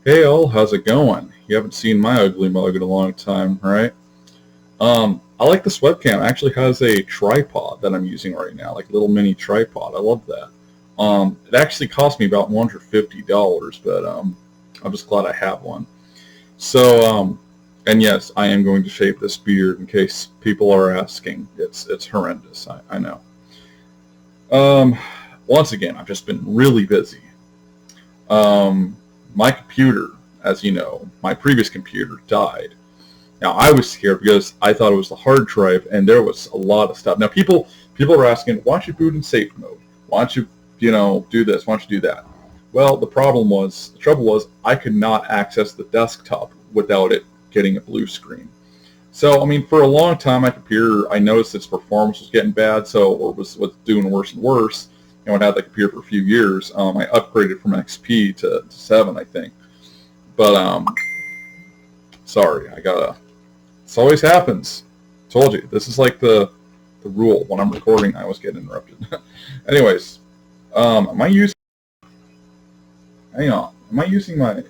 Hey all, how's it going? You haven't seen my ugly mug in a long time, right? I like this webcam. It actually has a tripod that I'm using right now, like a little mini tripod. I love that. It actually cost me about $150, but I'm just glad I have one. So, and yes, I am going to shave this beard in case people are asking. It's horrendous. I know. Um, Once again, I've just been really busy. Um, my computer, as you know, my previous computer died. Now I was scared because I thought it was the hard drive, and there was a lot of stuff. Now people are asking, why don't you boot in safe mode? Why don't you do this? Why don't you do that? Well, the trouble was, I could not access the desktop without it getting a blue screen. So I mean, for a long time, my computer, I noticed its performance was getting bad, so or was doing worse and worse. And I had the computer for a few years. I upgraded from XP to 7, I think. But sorry, I gotta. This always happens. Told you, this is like the rule. When I'm recording, I always get interrupted. Anyways, am I using? Hang on, am I using my?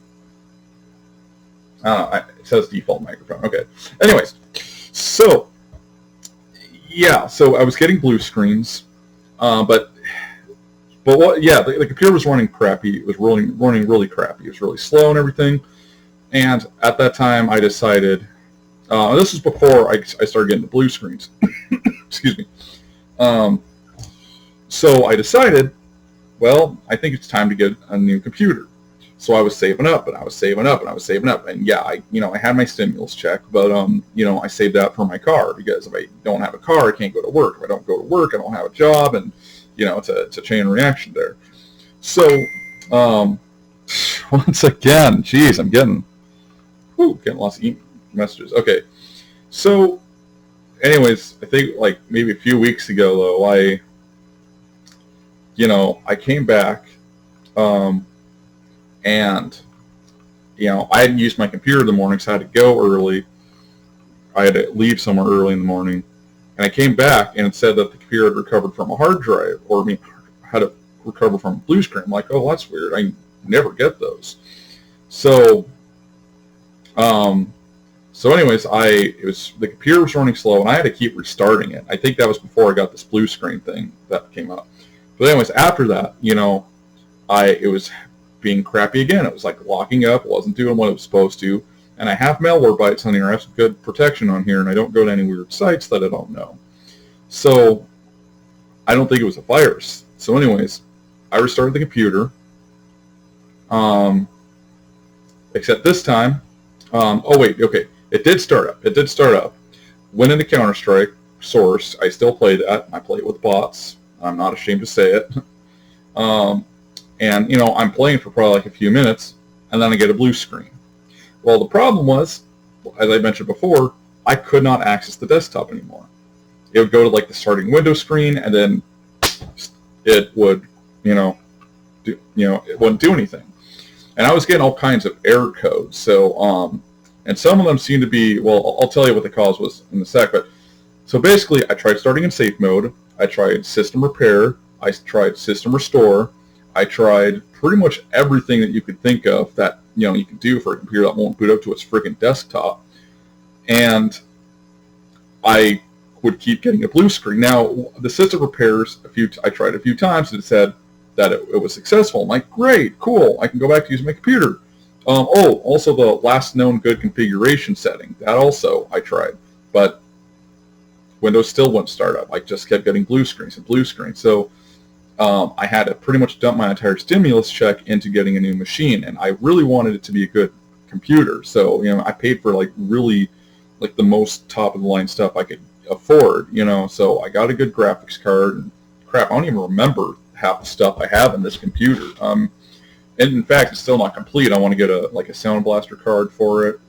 It says default microphone. Okay. Anyways, so yeah, so I was getting blue screens, but what? Yeah, the computer was running crappy. It was running really crappy. It was really slow and everything. And at that time, I decided. This was before I started getting the blue screens. Excuse me. Um, so I decided, well, I think it's time to get a new computer. So I was saving up, and I was saving up, and I was saving up, and yeah, I had my stimulus check, but I saved that for my car because if I don't have a car, I can't go to work. If I don't go to work, I don't have a job, and it's a chain reaction there. So once again, geez, I'm getting lots of messages. Okay, so anyways, I think like maybe a few weeks ago though, I came back, and I hadn't used my computer in the morning, so I had to go early. I had to leave somewhere early in the morning, and I came back and it said that the computer had recovered from a hard drive, or I mean, had to recover from a blue screen. I'm like, oh, that's weird. I never get those. So, anyways, the computer was running slow, and I had to keep restarting it. I think that was before I got this blue screen thing that came up. But anyways, after that, it was being crappy again. It was like locking up, wasn't doing what it was supposed to, and I have malware bytes on here. I have some good protection on here, and I don't go to any weird sites that I don't know. So I don't think it was a virus. So anyways, I restarted the computer. Except this time, oh wait, okay, it did start up. It did start up. Went into Counter-Strike Source. I still play that. I play it with bots. I'm not ashamed to say it. And I'm playing for probably like a few minutes, and then I get a blue screen. Well, the problem was, as I mentioned before, I could not access the desktop anymore. It would go to like the starting window screen, and then it would, it wouldn't do anything. And I was getting all kinds of error codes. So, and some of them seem to be, well, I'll tell you what the cause was in a sec. But so basically, I tried starting in safe mode. I tried system repair. I tried system restore. I tried pretty much everything that you could think of that you can do for a computer that won't boot up to its freaking desktop. And I would keep getting a blue screen. Now, the system repairs, I tried a few times, and it said that it was successful. I'm like, great, cool, I can go back to using my computer. Also the last known good configuration setting, that also I tried, but Windows still wouldn't start up. I just kept getting blue screens and blue screens. So I had to pretty much dump my entire stimulus check into getting a new machine, and I really wanted it to be a good computer. So I paid for really the most top of the line stuff I could afford. So I got a good graphics card. And crap, I don't even remember half the stuff I have in this computer. And in fact, it's still not complete. I want to get a Sound Blaster card for it.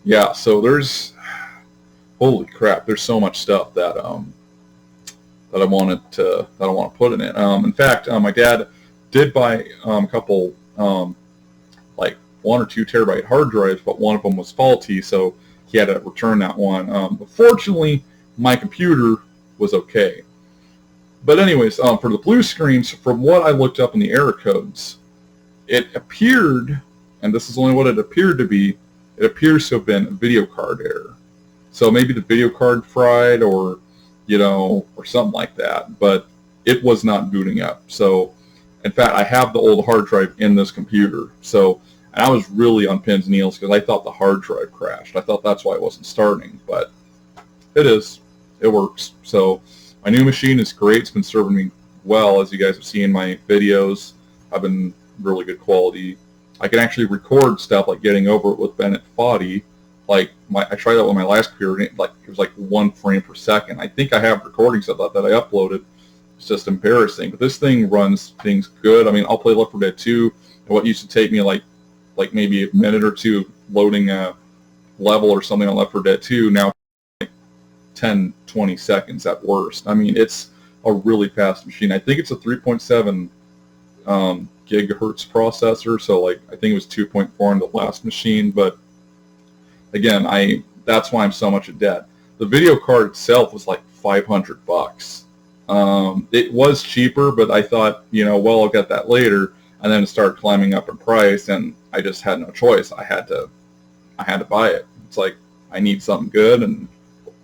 Yeah, so holy crap, there's so much stuff that I want to put in it. In fact, my dad did buy a couple 1 or 2 terabyte hard drives, but one of them was faulty, so he had to return that one. But fortunately, my computer was okay. But anyways, for the blue screens, from what I looked up in the error codes, it appeared, and this is only what it appeared to be, it appears to have been a video card error. So maybe the video card fried, or or something like that. But it was not booting up. So, in fact, I have the old hard drive in this computer. So, and I was really on pins and needles because I thought the hard drive crashed. I thought that's why it wasn't starting, but it is. It works. So, my new machine is great. It's been serving me well, as you guys have seen in my videos. I've been really good quality. I can actually record stuff like Getting Over It with Bennett Foddy. Like I tried that with my last computer, and it was like 1 frame per second. I think I have recordings of that I uploaded. It's just embarrassing. But this thing runs things good. I mean, I'll play Left 4 Dead 2, and what used to take me like maybe a minute or two loading a level or something on Left 4 Dead 2, now like 10, 20 seconds at worst. I mean, it's a really fast machine. I think it's a 3.7 gigahertz processor, so I think it was 2.4 on the last machine, but again, that's why I'm so much in debt. The video card itself was like $500. It was cheaper, but I thought, well, I'll get that later, and then it started climbing up in price, and I just had no choice. I had to buy it. It's like I need something good, and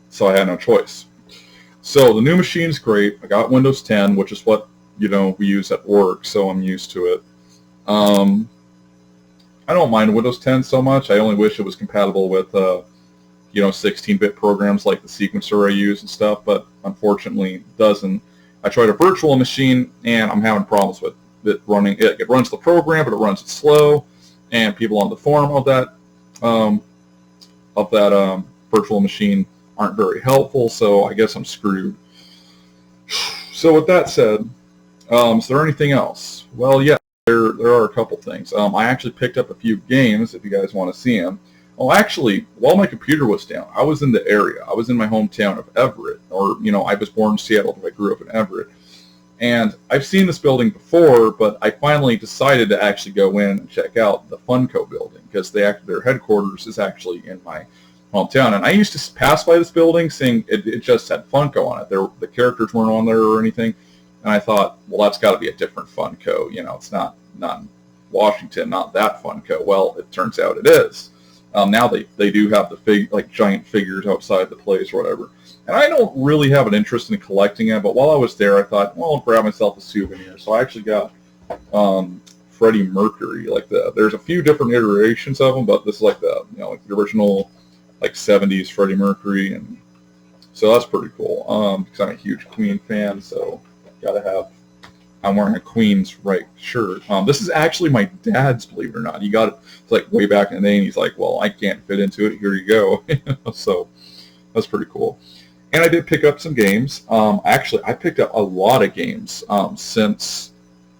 so I had no choice. So the new machine's great. I got Windows 10, which is what we use at work, so I'm used to it. I don't mind Windows 10 so much. I only wish it was compatible with 16-bit programs like the sequencer I use and stuff, but unfortunately it doesn't. I tried a virtual machine, and I'm having problems with it running. It runs the program, but it runs it slow, and people on the forum of that virtual machine aren't very helpful, so I guess I'm screwed. So with that said, is there anything else? Well, yeah, there are a couple things. I actually picked up a few games, if you guys want to see them. Oh, actually, while my computer was down, I was in the area. I was in my hometown of Everett, or, I was born in Seattle, but I grew up in Everett. And I've seen this building before, but I finally decided to actually go in and check out the Funko building, because their headquarters is actually in my hometown. And I used to pass by this building saying it just had Funko on it. The characters weren't on there or anything. And I thought, well, that's got to be a different Funko. It's not in Washington, not that Funko. Well, it turns out it is. Now they do have the giant figures outside the place or whatever. And I don't really have an interest in collecting it, but while I was there, I thought, well, I'll grab myself a souvenir. So I actually got Freddie Mercury. There's a few different iterations of him, but this is the the original 70s Freddie Mercury, and so that's pretty cool. Because I'm a huge Queen fan, so I'm wearing a Queen's right shirt. This is actually my dad's, believe it or not. He got it way back in the day, and he's like, well, I can't fit into it. Here you go. So that's pretty cool. And I did pick up some games. Actually, I picked up a lot of games since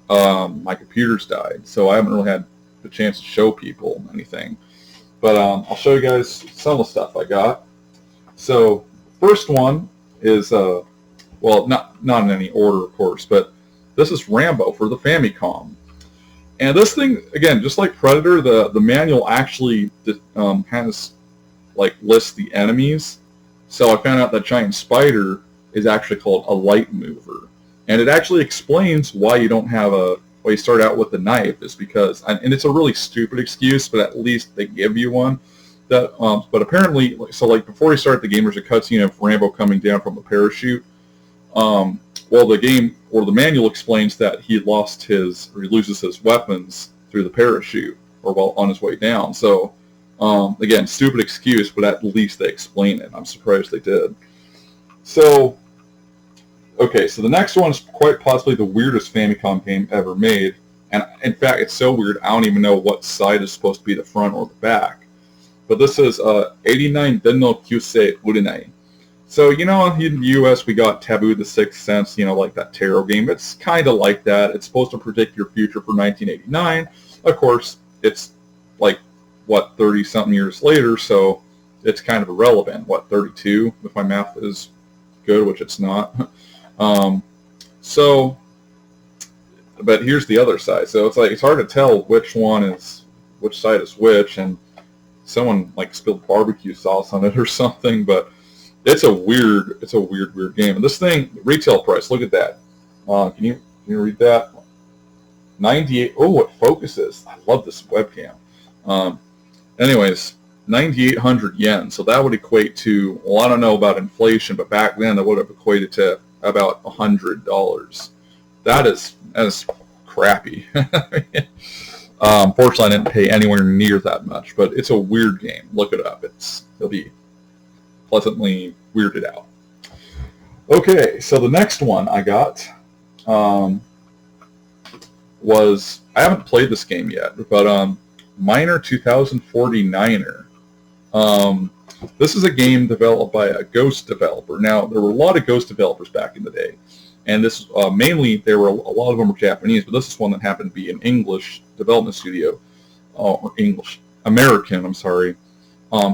my computer's died, so I haven't really had the chance to show people anything. But I'll show you guys some of the stuff I got. So first one is, well, not in any order, of course, but this is Rambo for the Famicom. And this thing, again, just like Predator, the manual actually has lists the enemies. So I found out that giant spider is actually called a light mover, and it actually explains why you don't have why you start out with the knife is because, and it's a really stupid excuse, but at least they give you one. That but apparently, so before you start the game, there's a cutscene of Rambo coming down from the parachute. Well, the game or the manual explains that he loses his weapons through the parachute or while on his way down. So again, stupid excuse, but at least they explain it. I'm surprised they did. So, okay, so the next one is quite possibly the weirdest Famicom game ever made. And in fact, it's so weird, I don't even know what side is supposed to be the front or the back. But this is 89 Denno Kyusei Urinai. So, in the U.S., we got Taboo the Sixth Sense, that tarot game. It's kind of like that. It's supposed to predict your future for 1989. Of course, it's 30-something years later, so it's kind of irrelevant. 32, if my math is good, which it's not. But here's the other side. So it's hard to tell which side is which, and someone spilled barbecue sauce on it or something, but it's a weird game. And this thing, retail price, look at that. Can you read that? 98. Oh, it focuses. I love this webcam. Um, anyways, 9,800 yen. So that would equate to, well, I don't know about inflation, but back then that would have equated to about $100. That is crappy. Fortunately, I didn't pay anywhere near that much, but it's a weird game. Look it up. You'll be pleasantly weirded out. Okay, so the next one I got was, I haven't played this game yet, but Miner 2049er. This is a game developed by a Ghost developer. Now, there were a lot of Ghost developers back in the day, and this mainly, a lot of them were Japanese, but this is one that happened to be an English development studio, or American, I'm sorry,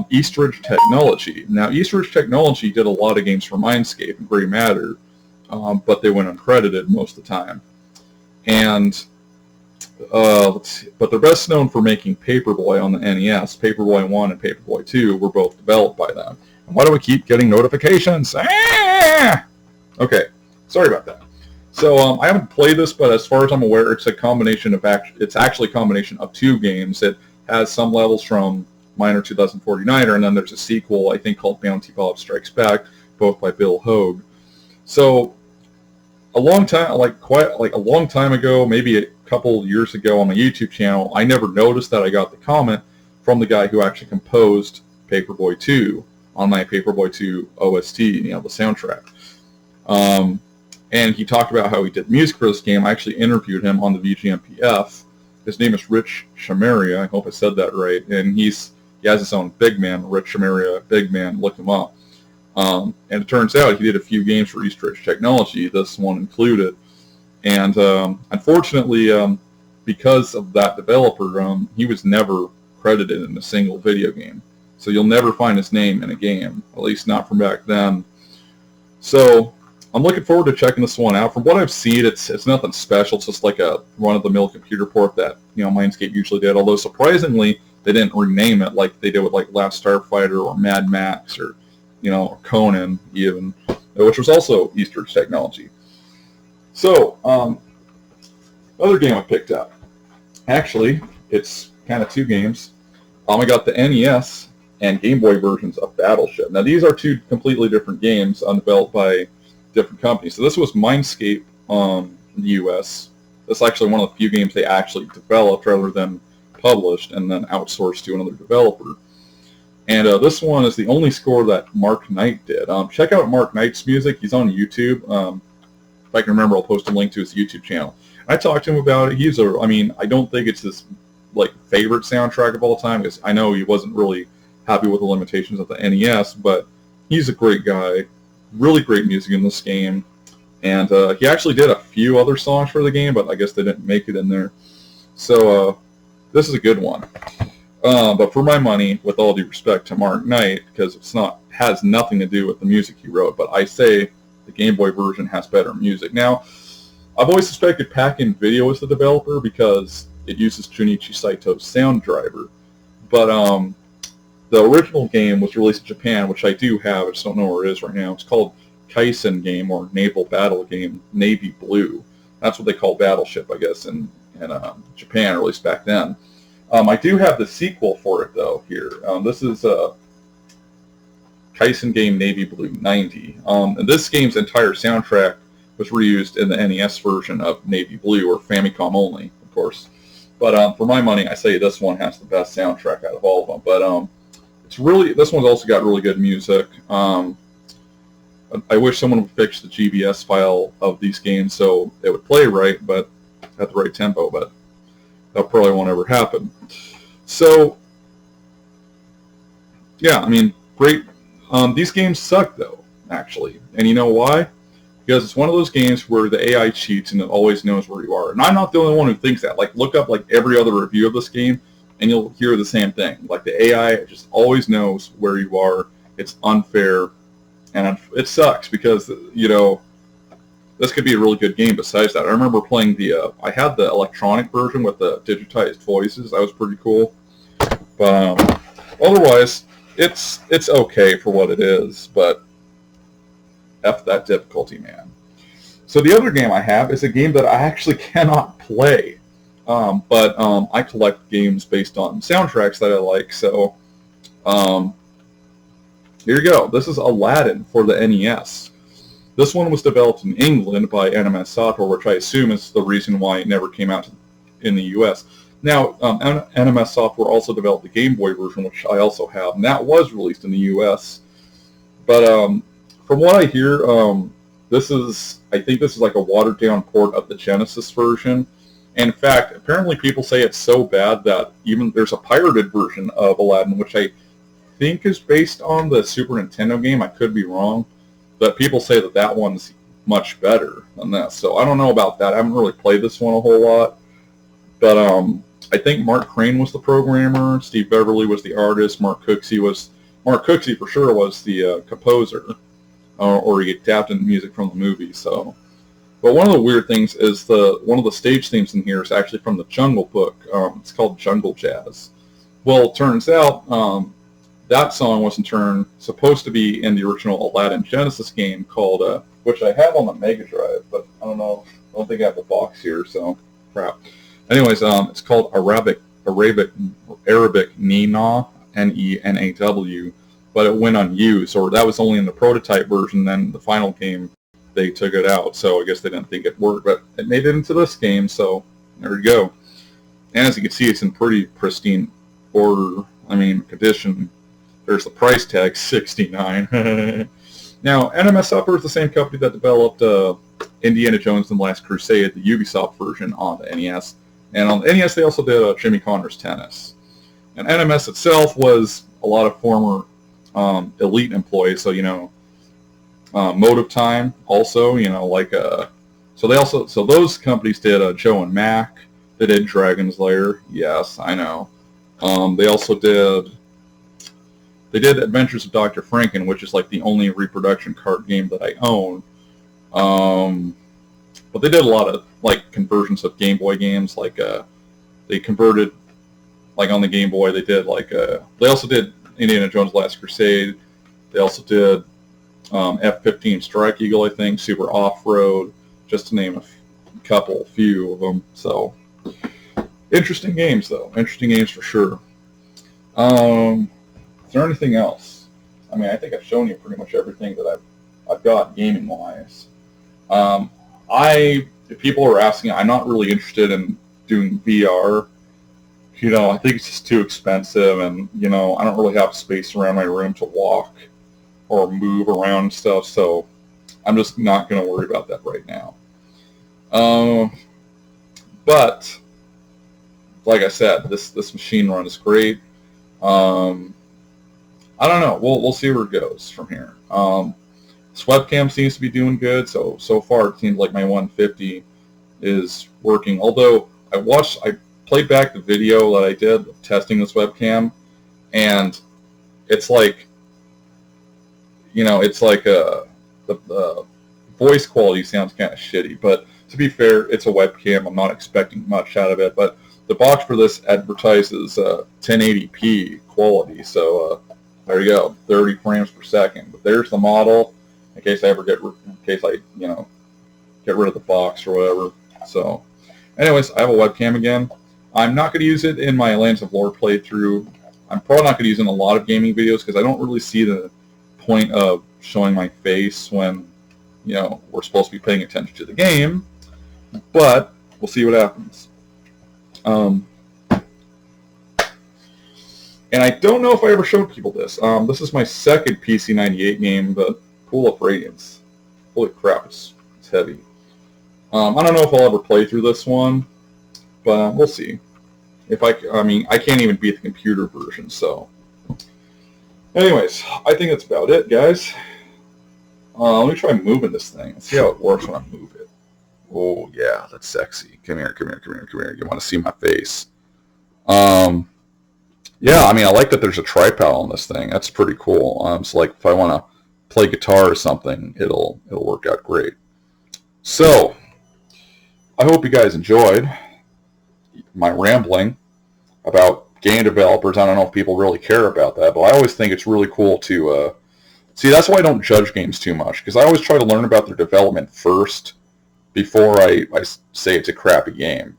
Eastridge Technology. Now, Eastridge Technology did a lot of games for Mindscape and Grey Matter, but they went uncredited most of the time. And let's see, but they're best known for making Paperboy on the NES. Paperboy 1 and Paperboy 2 were both developed by them. And why do we keep getting notifications? Ah! Okay, sorry about that. So I haven't played this, but as far as I'm aware, it's a combination of it's actually a combination of two games. It has some levels from Miner 2049er, and then there's a sequel, I think, called Bounty Bob Strikes Back, both by Bill Hogue. So a long time ago, maybe a couple years ago on my YouTube channel, I never noticed that I got the comment from the guy who actually composed Paperboy 2 on my Paperboy 2 OST, the soundtrack. And he talked about how he did music for this game. I actually interviewed him on the VGMPF. His name is Rich Shamaria. I hope I said that right. And he has his own Big Man, Rich Shamaria, Big Man. Look him up. And it turns out he did a few games for Eastridge Technology, this one included. And unfortunately, because of that developer, he was never credited in a single video game. So you'll never find his name in a game, at least not from back then. So I'm looking forward to checking this one out. From what I've seen, it's nothing special. It's just like a run-of-the-mill computer port that Mindscape usually did. Although surprisingly, they didn't rename it like they did with like Last Starfighter or Mad Max or or Conan even, which was also Eastridge Technology. So another game I picked up. Actually, it's kind of two games. I got the NES and Game Boy versions of Battleship. Now these are two completely different games developed by different companies. So this was Mindscape in the US. This is actually one of the few games they actually developed rather than published and then outsourced to another developer. And this one is the only score that Mark Knight did. Check out Mark Knight's music. He's on YouTube. If I can remember, I'll post a link to his YouTube channel. I talked to him about it. I don't think it's his favorite soundtrack of all time, because I know he wasn't really happy with the limitations of the NES, but he's a great guy. Really great music in this game. And he actually did a few other songs for the game, but I guess they didn't make it in there. So this is a good one. But for my money, with all due respect to Mark Knight, because has nothing to do with the music he wrote, but I say the Game Boy version has better music. Now, I've always suspected Pack-In Video was the developer because it uses Junichi Saito's sound driver. But the original game was released in Japan, which I do have. I just don't know where it is right now. It's called Kaisen Game, or Naval Battle Game, Navy Blue. That's what they call Battleship, I guess, in Japan, or at least back then. I do have the sequel for it, though, here. This is Kaisen Game Navy Blue 90. And this game's entire soundtrack was reused in the NES version of Navy Blue, or Famicom only, of course. But for my money, I say this one has the best soundtrack out of all of them. But this one's also got really good music. I wish someone would fix the GBS file of these games so it would play right, but at the right tempo, but that probably won't ever happen. So, yeah, I mean, great. These games suck, though, actually. And you know why? Because it's one of those games where the AI cheats and it always knows where you are. And I'm not the only one who thinks that. Look up, every other review of this game, and you'll hear the same thing. The AI just always knows where you are. It's unfair. And it sucks because, this could be a really good game besides that. I remember playing I had the electronic version with the digitized voices. That was pretty cool. But otherwise, it's okay for what it is, but F that difficulty, man. So the other game I have is a game that I actually cannot play. But I collect games based on soundtracks that I like. So um, here you go. This is Aladdin for the NES. This one was developed in England by NMS Software, which I assume is the reason why it never came out in the US. Now, NMS Software also developed the Game Boy version, which I also have, and that was released in the US. But from what I hear, I think this is like a watered down port of the Genesis version. And in fact, apparently people say it's so bad that even there's a pirated version of Aladdin, which I think is based on the Super Nintendo game. I could be wrong. But people say that that one's much better than this. So I don't know about that. I haven't really played this one a whole lot. But I think Mark Crane was the programmer. Steve Beverly was the artist. Mark Cooksey for sure was the composer. Or he adapted music from the movie. So, but one of the weird things is one of the stage themes in here is actually from the Jungle Book. It's called Jungle Jazz. Well, it turns out that song was in turn supposed to be in the original Aladdin Genesis game called, which I have on the Mega Drive, but I don't know, I don't think I have the box here, so crap. Anyways, it's called Arabic Nena, Nenaw, but it went unused, or that was only in the prototype version. Then the final game, they took it out, so I guess they didn't think it worked, but it made it into this game, so there you go. And as you can see, it's in pretty pristine condition. There's the price tag, $69. Now, NMS Software is the same company that developed Indiana Jones and the Last Crusade, the Ubisoft version on the NES. And on the NES, they also did Jimmy Connor's Tennis. And NMS itself was a lot of former elite employees, so, Motive Time also, so those companies did Joe and Mac. They did Dragon's Lair. Yes, I know. They did Adventures of Dr. Franken, which is like the only reproduction card game that I own. But they did a lot of like conversions of Game Boy games. Like they converted, like on the Game Boy, they did they also did Indiana Jones Last Crusade. They also did F-15 Strike Eagle, I think, Super Off-Road, just to name a few of them. So interesting games, though. Interesting games for sure. Is there anything else? I mean, I think I've shown you pretty much everything that I've got gaming-wise. If people are asking, I'm not really interested in doing VR. I think it's just too expensive, and, I don't really have space around my room to walk or move around and stuff, so I'm just not going to worry about that right now. But, like I said, this machine run is great. I don't know. We'll see where it goes from here. This webcam seems to be doing good. So far it seems like my 150 is working. Although I played back the video that I did of testing this webcam, and it's like, the voice quality sounds kind of shitty. But to be fair, it's a webcam. I'm not expecting much out of it. But the box for this advertises 1080p quality. So there you go, 30 frames per second. But there's the model, in case I get rid of the box or whatever. So, anyways, I have a webcam again. I'm not going to use it in my Lands of Lore playthrough. I'm probably not going to use it in a lot of gaming videos because I don't really see the point of showing my face when, we're supposed to be paying attention to the game. But we'll see what happens. And I don't know if I ever showed people this. This is my second PC98 game, the Pool of Radiance. Holy crap, it's heavy. I don't know if I'll ever play through this one, but we'll see. I can't even beat the computer version, so. Anyways, I think that's about it, guys. Let me try moving this thing. Let's see how it works when I move it. Oh, yeah, that's sexy. Come here. You want to see my face? Yeah, I like that there's a tripod on this thing. That's pretty cool. So, if I want to play guitar or something, it'll work out great. So, I hope you guys enjoyed my rambling about game developers. I don't know if people really care about that, but I always think it's really cool to see. That's why I don't judge games too much, because I always try to learn about their development first before I say it's a crappy game.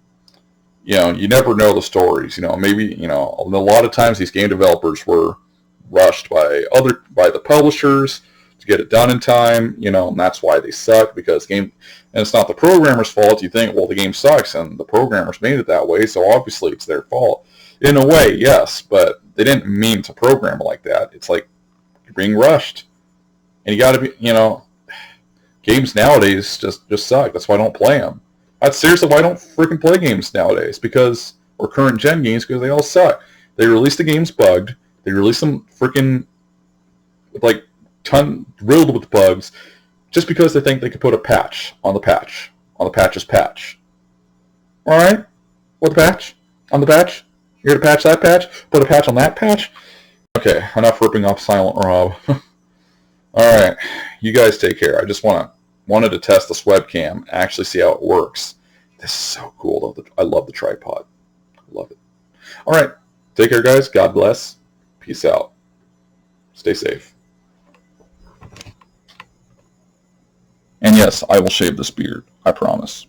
you never know the stories. Maybe, a lot of times these game developers were rushed by the publishers to get it done in time, and that's why they suck, and it's not the programmer's fault. You think, well, the game sucks and the programmers made it that way, so obviously it's their fault. In a way, yes, but they didn't mean to program it like that. It's like you're being rushed. And you gotta be, games nowadays just suck. That's why I don't play them. That's seriously why I don't freaking play games nowadays, or current gen games, because they all suck. They release the games bugged. They release them freaking like riddled with bugs, just because they think they could put a patch on the patch on the patch's patch. All right, what the patch on the patch? You're gonna patch that patch? Put a patch on that patch? Okay, enough ripping off Silent Rob. All right, you guys take care. I just wanted to test this webcam, actually see how it works. This is so cool, though. I love the tripod. I love it. All right, take care, guys. God bless. Peace out. Stay safe. And yes, I will shave this beard. I promise.